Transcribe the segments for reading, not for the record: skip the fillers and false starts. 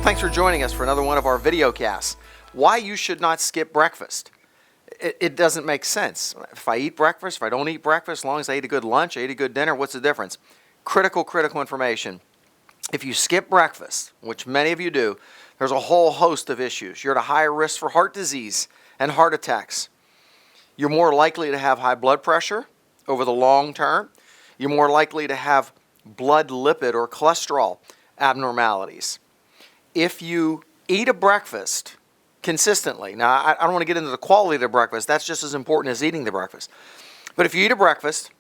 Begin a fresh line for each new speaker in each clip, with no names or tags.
Thanks for joining us for another one of our video casts. Why you should not skip breakfast. It doesn't make sense. If I eat breakfast, if I don't eat breakfast, as long as I eat a good lunch, I eat a good dinner, what's the difference? Critical information. If you skip breakfast, which many of you do, there's a whole host of issues. You're at a higher risk for heart disease and heart attacks. You're more likely to have high blood pressure over the long term. You're more likely to have blood lipid or cholesterol abnormalities. If you eat a breakfast consistently, now I don't want to get into the quality of the breakfast, that's just as important as eating the breakfast. But if you eat a breakfast,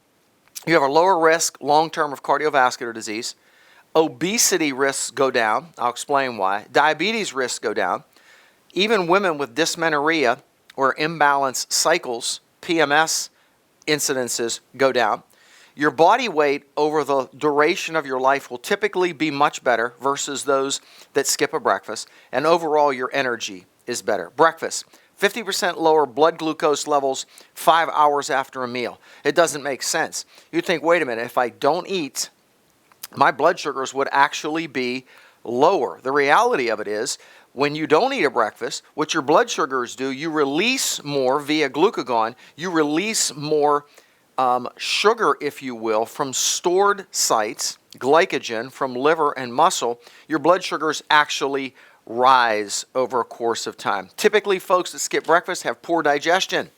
you have a lower risk long-term of cardiovascular disease. Obesity risks go down. I'll explain why. Diabetes risks go down. Even women with dysmenorrhea or imbalanced cycles, PMS incidences go down. Your body weight over the duration of your life will typically be much better versus those that skip a breakfast, and overall your energy is better. Breakfast, 50% lower blood glucose levels 5 hours after a meal. It doesn't make sense. You'd think, wait a minute, if I don't eat, my blood sugars would actually be lower. The reality of it is, when you don't eat a breakfast, what your blood sugars do, you release more via glucagon, you release more sugar, if you will, from stored sites, glycogen from liver and muscle. Your blood sugars actually rise over a course of time. Typically, folks that skip breakfast have poor digestion.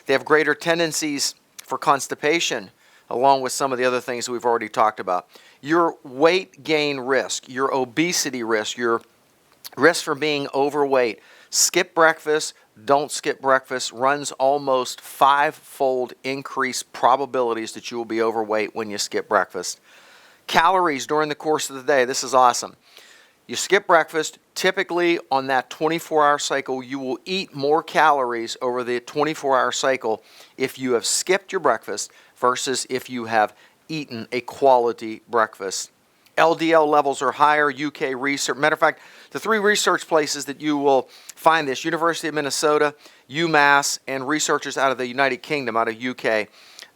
They have greater tendencies for constipation, along with some of the other things we've already talked about. Your weight gain risk, your obesity risk, your risk for being overweight, skip breakfast, don't skip breakfast, runs almost 5-fold increased probabilities that you will be overweight when you skip breakfast. Calories during the course of the day, this is awesome. You skip breakfast, typically on that 24-hour cycle, you will eat more calories over the 24-hour cycle if you have skipped your breakfast versus if you have eaten a quality breakfast. LDL levels are higher, UK research. Matter of fact, the 3 research places that you will find this, University of Minnesota, UMass, and researchers out of the United Kingdom, out of UK,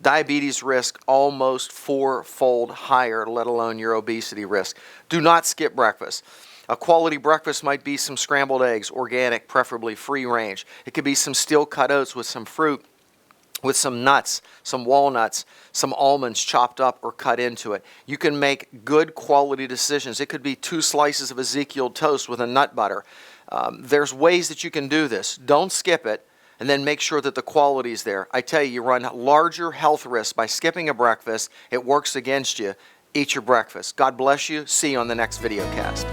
diabetes risk almost 4-fold higher, let alone your obesity risk. Do not skip breakfast. A quality breakfast might be some scrambled eggs, organic, preferably free range. It could be some steel-cut oats with some fruit, with some nuts, some walnuts, some almonds chopped up or cut into it. You can make good quality decisions. It could be 2 slices of Ezekiel toast with a nut butter. There's ways that you can do this. Don't skip it, and then make sure that the quality is there. I tell you, you run larger health risks by skipping a breakfast. It works against you. Eat your breakfast. God bless you. See you on the next video cast.